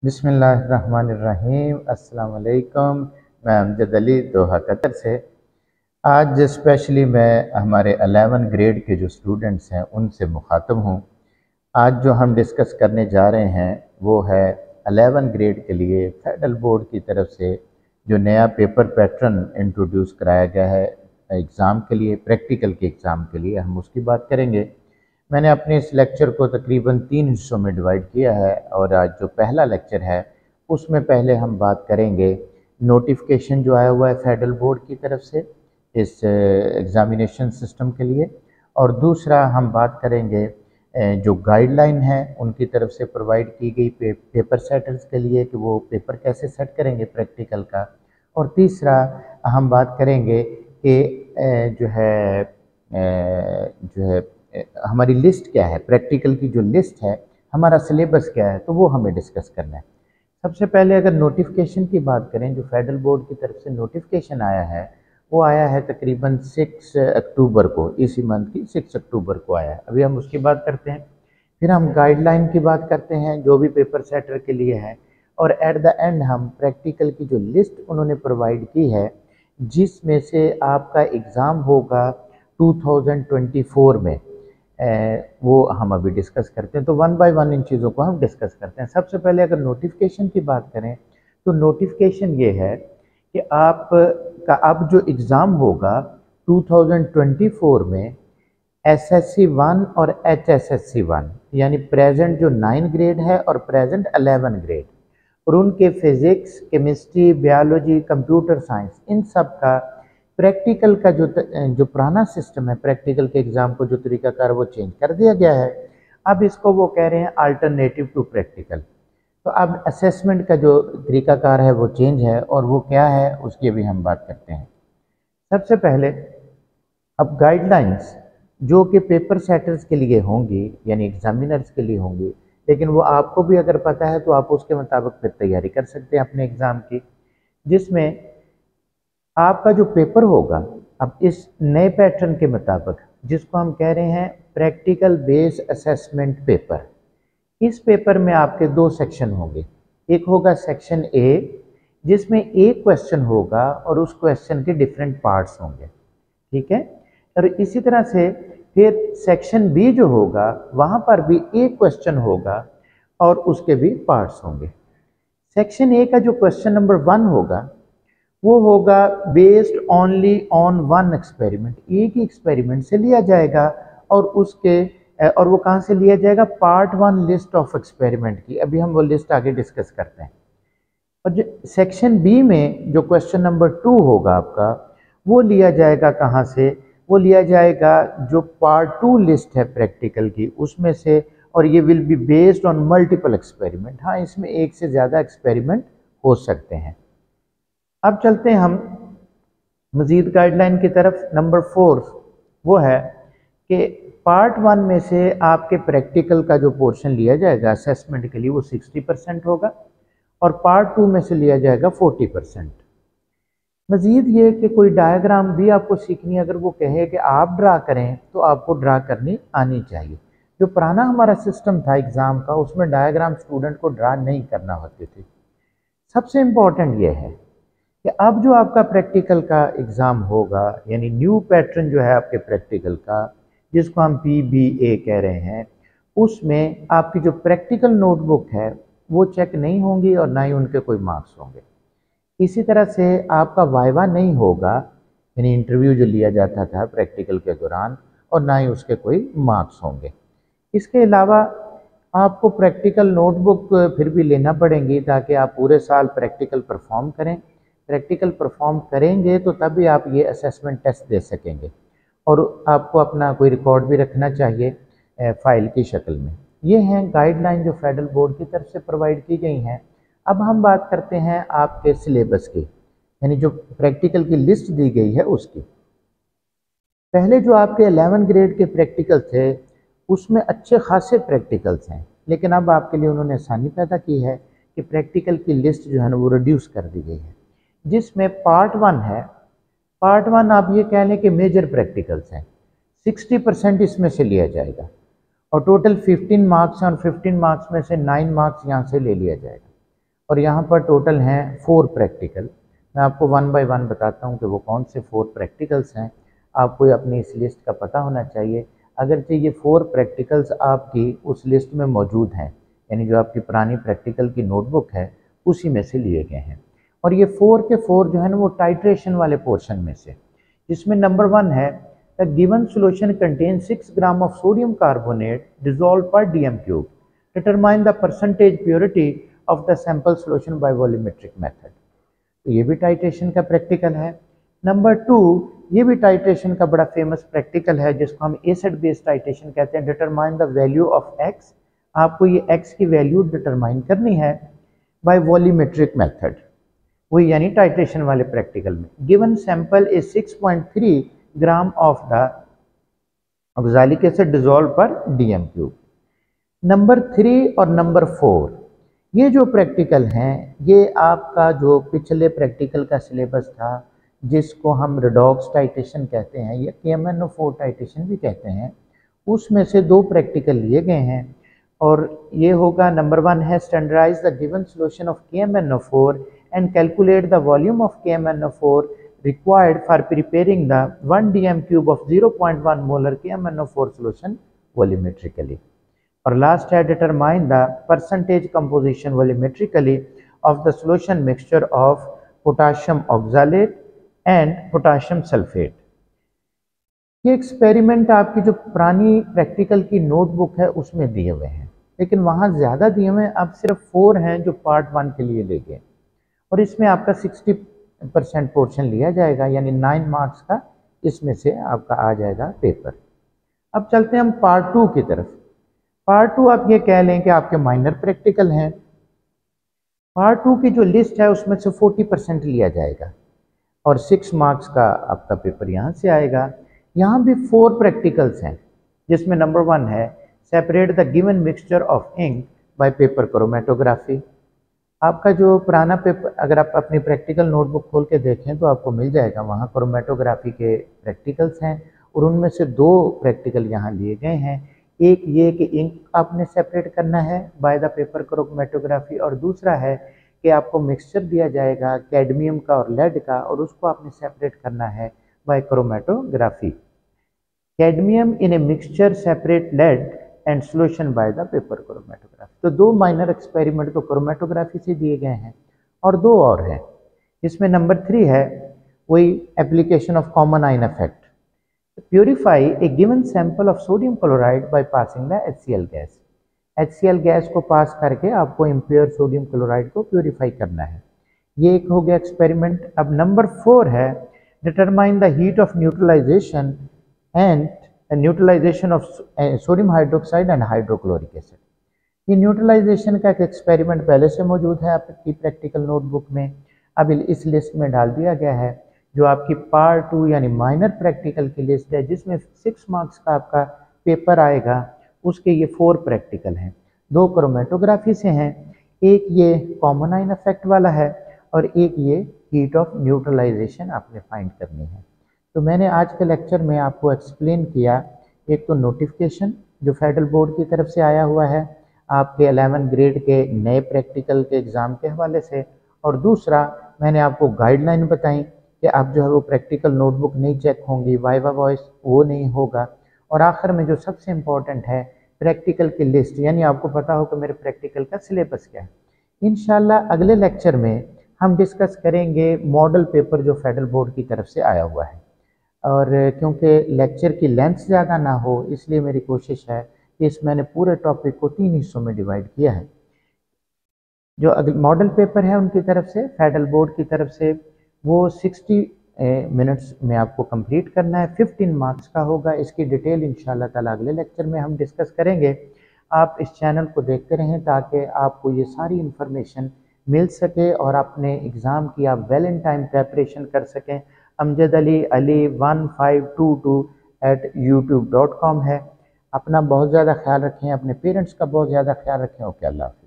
बिस्मिल्लाहिर्रहमानिर्रहीम। अस्सलाम वालेकुम। मैं अमजद अली दोहा कतर से। आज स्पेशली मैं हमारे 11 ग्रेड के जो स्टूडेंट्स हैं उनसे मुखातब हूँ। आज जो हम डिस्कस करने जा रहे हैं वो है 11 ग्रेड के लिए फेडरल बोर्ड की तरफ से जो नया पेपर पैटर्न इंट्रोड्यूस कराया गया है एग्ज़ाम के लिए, प्रैक्टिकल के एग्ज़ाम के लिए, हम उसकी बात करेंगे। मैंने अपने इस लेक्चर को तकरीबन 3 हिस्सों में डिवाइड किया है और आज जो पहला लेक्चर है उसमें पहले हम बात करेंगे नोटिफिकेशन जो आया हुआ है फेडरल बोर्ड की तरफ से इस एग्ज़ामिनेशन सिस्टम के लिए, और दूसरा हम बात करेंगे जो गाइडलाइन है उनकी तरफ से प्रोवाइड की गई पेपर सेटर्स के लिए कि वो पेपर कैसे सेट करेंगे प्रैक्टिकल का, और तीसरा हम बात करेंगे कि हमारी लिस्ट क्या है, प्रैक्टिकल की जो लिस्ट है, हमारा सिलेबस क्या है, तो वो हमें डिस्कस करना है। सबसे पहले अगर नोटिफिकेशन की बात करें, जो फेडरल बोर्ड की तरफ से नोटिफिकेशन आया है वो आया है तकरीबन 6 अक्टूबर को, इसी मंथ की 6 अक्टूबर को आया है। अभी हम उसकी बात करते हैं, फिर हम गाइडलाइन की बात करते हैं जो भी पेपर सेटर के लिए है, और एट द एंड हम प्रैक्टिकल की जो लिस्ट उन्होंने प्रोवाइड की है जिसमें से आपका एग्ज़ाम होगा 2024 में, वो हम अभी डिस्कस करते हैं। तो वन बाय वन इन चीज़ों को हम डिस्कस करते हैं। सबसे पहले अगर नोटिफिकेशन की बात करें तो नोटिफिकेशन ये है कि आपका अब जो एग्ज़ाम होगा 2024 में एसएससी 1 और एचएसएससी 1 यानी प्रेजेंट जो 9 ग्रेड है और प्रेजेंट 11 ग्रेड, और उनके physics, chemistry, biology, computer science, इन सब का प्रैक्टिकल का जो पुराना सिस्टम है, प्रैक्टिकल के एग्ज़ाम को जो तरीक़ाकार वो चेंज कर दिया गया है। अब इसको वो कह रहे हैं अल्टरनेटिव टू प्रैक्टिकल। तो अब असेसमेंट का जो तरीक़ाकार है वो चेंज है, और वो क्या है उसकी अभी हम बात करते हैं। सबसे पहले अब गाइडलाइंस जो कि पेपर सेटर्स के लिए होंगी यानी एग्ज़ामिनर्स के लिए होंगी, लेकिन वो आपको भी अगर पता है तो आप उसके मुताबिक फिर तैयारी कर सकते हैं अपने एग्ज़ाम की, जिसमें आपका जो पेपर होगा अब इस नए पैटर्न के मुताबिक, जिसको हम कह रहे हैं प्रैक्टिकल बेस असेसमेंट पेपर। इस पेपर में आपके 2 सेक्शन होंगे। एक होगा सेक्शन ए जिसमें एक क्वेश्चन होगा और उस क्वेश्चन के डिफरेंट पार्ट्स होंगे, ठीक है। और इसी तरह से फिर सेक्शन बी जो होगा वहाँ पर भी एक क्वेश्चन होगा और उसके भी पार्ट्स होंगे। सेक्शन ए का जो क्वेश्चन नंबर 1 होगा वो होगा based only on one experiment, एक ही एक्सपेरिमेंट से लिया जाएगा, और वो कहाँ से लिया जाएगा, पार्ट 1 लिस्ट ऑफ एक्सपेरिमेंट की। अभी हम वो लिस्ट आगे डिस्कस करते हैं। और जो सेक्शन बी में जो क्वेश्चन नंबर 2 होगा आपका, वो लिया जाएगा कहाँ से, वो लिया जाएगा जो पार्ट 2 लिस्ट है प्रैक्टिकल की उसमें से, और ये will be based on multiple experiment. हाँ, इसमें एक से ज़्यादा एक्सपेरिमेंट हो सकते हैं। अब चलते हैं हम मज़ीद गाइडलाइन की तरफ। नंबर 4 वो है कि पार्ट 1 में से आपके प्रैक्टिकल का जो पोर्शन लिया जाएगा असेसमेंट के लिए वो 60% होगा, और पार्ट 2 में से लिया जाएगा 40%। मज़ीद ये कि कोई डायग्राम भी आपको सीखनी है, अगर वो कहे कि आप ड्रा करें तो आपको ड्रा करनी आनी चाहिए। जो पुराना हमारा सिस्टम था एग्ज़ाम का उसमें डायग्राम स्टूडेंट को ड्रा नहीं करना होते थे। सबसे इम्पॉर्टेंट ये है कि अब जो आपका प्रैक्टिकल का एग्ज़ाम होगा यानी न्यू पैटर्न जो है आपके प्रैक्टिकल का, जिसको हम PBA कह रहे हैं, उसमें आपकी जो प्रैक्टिकल नोटबुक है वो चेक नहीं होंगी और ना ही उनके कोई मार्क्स होंगे। इसी तरह से आपका वाइवा नहीं होगा यानी इंटरव्यू जो लिया जाता था प्रैक्टिकल के दौरान, और ना ही उसके कोई मार्क्स होंगे। इसके अलावा आपको प्रैक्टिकल नोटबुक फिर भी लेना पड़ेंगी ताकि आप पूरे साल प्रैक्टिकल परफॉर्म करें। प्रैक्टिकल परफॉर्म करेंगे तो तभी आप ये असेसमेंट टेस्ट दे सकेंगे, और आपको अपना कोई रिकॉर्ड भी रखना चाहिए फ़ाइल की शक्ल में। ये हैं गाइडलाइन जो फेडरल बोर्ड की तरफ से प्रोवाइड की गई हैं। अब हम बात करते हैं आपके सिलेबस की, यानी जो प्रैक्टिकल की लिस्ट दी गई है उसकी। पहले जो आपके 11 ग्रेड के प्रैक्टिकल थे उसमें अच्छे खासे प्रैक्टिकल्स हैं, लेकिन अब आपके लिए उन्होंने आसानी पैदा की है कि प्रैक्टिकल की लिस्ट जो है ना वो रिड्यूस कर दी गई है, जिसमें पार्ट 1 है। पार्ट 1 आप ये कह लें कि मेजर प्रैक्टिकल्स हैं, 60% इसमें से लिया जाएगा, और टोटल 15 मार्क्स हैं, और 15 मार्क्स में से 9 मार्क्स यहाँ से ले लिया जाएगा। और यहाँ पर टोटल हैं 4 प्रैक्टिकल। मैं आपको 1 बाय 1 बताता हूँ कि वो कौन से 4 प्रैक्टिकल्स हैं। आपको अपनी इस लिस्ट का पता होना चाहिए। अगरचे ये 4 प्रैक्टिकल्स आपकी उस लिस्ट में मौजूद हैं, यानी जो आपकी पुरानी प्रैक्टिकल की नोटबुक है उसी में से लिए गए हैं। और ये 4 के 4 जो है ना वो टाइट्रेशन वाले पोर्शन में से, जिसमें नंबर 1 है the given solution contain 6 gram of sodium carbonate dissolve per dm cube, determine the percentage purity of the sample solution by volumetric method. तो ये भी टाइट्रेशन का प्रैक्टिकल है। नंबर 2, ये भी टाइट्रेशन का बड़ा फेमस प्रैक्टिकल है जिसको हम एसिड बेस्ड टाइट्रेशन कहते हैं। Determine the value of x, आपको ये एक्स की वैल्यू डिटरमाइन करनी है बाय वॉल्यूमेट्रिक मेथड, वही यानी टाइट्रेशन वाले प्रैक्टिकल में। Given sample is 6.3 gram of the oxalic acid dissolve per dm cube. Number 3 और नंबर 4 ये जो प्रैक्टिकल हैं ये आपका जो पिछले प्रैक्टिकल का सिलेबस था जिसको हम रिडॉक्स टाइट्रेशन कहते हैं या KMnO4 टाइट्रेशन भी कहते हैं, उसमें से 2 प्रैक्टिकल लिए गए हैं। और ये होगा नंबर 1 है standardise the given solution of KMnO4 and calculate the volume of KMnO4 required for preparing the 1 dm cube of 0.1 molar KMnO4 solution volumetrically। और लास्ट है determine the percentage composition volumetrically of the solution mixture of potassium oxalate and potassium sulphate. ये experiment आपकी जो पुरानी practical की notebook है उसमें दिए हुए हैं, लेकिन वहाँ ज़्यादा दिए हुए हैं, अब सिर्फ 4 हैं जो पार्ट 1 के लिए ले गए। और इसमें आपका 60% पोर्शन लिया जाएगा, यानी 9 मार्क्स का इसमें से आपका आ जाएगा पेपर। अब चलते हैं हम पार्ट 2 की तरफ। पार्ट 2 आप ये कह लें कि आपके माइनर प्रैक्टिकल हैं। पार्ट 2 की जो लिस्ट है उसमें से 40% लिया जाएगा और 6 मार्क्स का आपका पेपर यहाँ से आएगा। यहाँ भी 4 प्रैक्टिकल्स हैं जिसमें नंबर 1 है separate the given mixture of ink by paper chromatography. आपका जो पुराना पेपर अगर आप अपनी प्रैक्टिकल नोटबुक खोल के देखें तो आपको मिल जाएगा, वहाँ क्रोमेटोग्राफी के प्रैक्टिकल्स हैं और उनमें से 2 प्रैक्टिकल यहाँ लिए गए हैं। एक ये कि इंक आपने सेपरेट करना है बाय द पेपर क्रोमेटोग्राफी, और दूसरा है कि आपको मिक्सचर दिया जाएगा कैडमियम का और लेड का और उसको आपने सेपरेट करना है by chromatography. Cadmium in a mixture separate lead and solution by the paper chromatography. तो 2 माइनर एक्सपेरिमेंट तो क्रोमेटोग्राफी से दिए गए हैं और 2 और हैं। इसमें नंबर 3 है वही application of common ion effect. Purify A given sample of sodium chloride by passing the HCl gas. HCl gas को पास करके आपको इम्प्योर सोडियम क्लोराइड को प्योरीफाई करना है। ये एक हो गया एक्सपेरिमेंट। अब नंबर 4 है determine the heat of neutralisation and neutralisation of sodium hydroxide and hydrochloric acid. ये न्यूट्रलाइजेशन का एक एक्सपेरिमेंट पहले से मौजूद है आपकी प्रैक्टिकल नोटबुक में, अब इस लिस्ट में डाल दिया गया है। जो आपकी पार्ट 2 यानी माइनर प्रैक्टिकल की लिस्ट है जिसमें 6 मार्क्स का आपका पेपर आएगा, उसके ये 4 प्रैक्टिकल हैं। 2 क्रोमेटोग्राफी से हैं, एक ये कॉमन आयन इफेक्ट वाला है और एक ये हीट ऑफ न्यूट्रलाइजेशन आपने फाइंड करनी है। तो मैंने आज के लेक्चर में आपको एक्सप्लेन किया, एक तो नोटिफिकेशन जो फेडरल बोर्ड की तरफ से आया हुआ है आपके 11 ग्रेड के नए प्रैक्टिकल के एग्ज़ाम के हवाले से, और दूसरा मैंने आपको गाइडलाइन बताई कि आप जो है वो प्रैक्टिकल नोटबुक नहीं चेक होंगी, वाइवा वॉइस वो नहीं होगा, और आखिर में जो सबसे इम्पॉर्टेंट है प्रैक्टिकल की लिस्ट, यानी आपको पता हो कि मेरे प्रैक्टिकल का सिलेबस क्या है। इंशाल्लाह अगले लेक्चर में हम डिस्कस करेंगे मॉडल पेपर जो फेडरल बोर्ड की तरफ से आया हुआ है। और क्योंकि लेक्चर की लेंथ ज़्यादा ना हो इसलिए मेरी कोशिश है कि इस मैंने पूरे टॉपिक को 3 हिस्सों में डिवाइड किया है। जो मॉडल पेपर है उनकी तरफ से फेडरल बोर्ड की तरफ से वो 60 मिनट्स में आपको कंप्लीट करना है, 15 मार्क्स का होगा। इसकी डिटेल इंशाल्लाह ताला अगले लेक्चर में हम डिस्कस करेंगे। आप इस चैनल को देखते रहें ताकि आपको ये सारी इन्फॉर्मेशन मिल सके और अपने एग्ज़ाम की आप वेल इन टाइम प्रेपरेशन कर सकें। अमजद अली 1522@youtube.com है। अपना बहुत ज़्यादा ख्याल रखें, अपने पेरेंट्स का बहुत ज़्यादा ख्याल रखें। ओके, अल्लाह हाफ़िज़।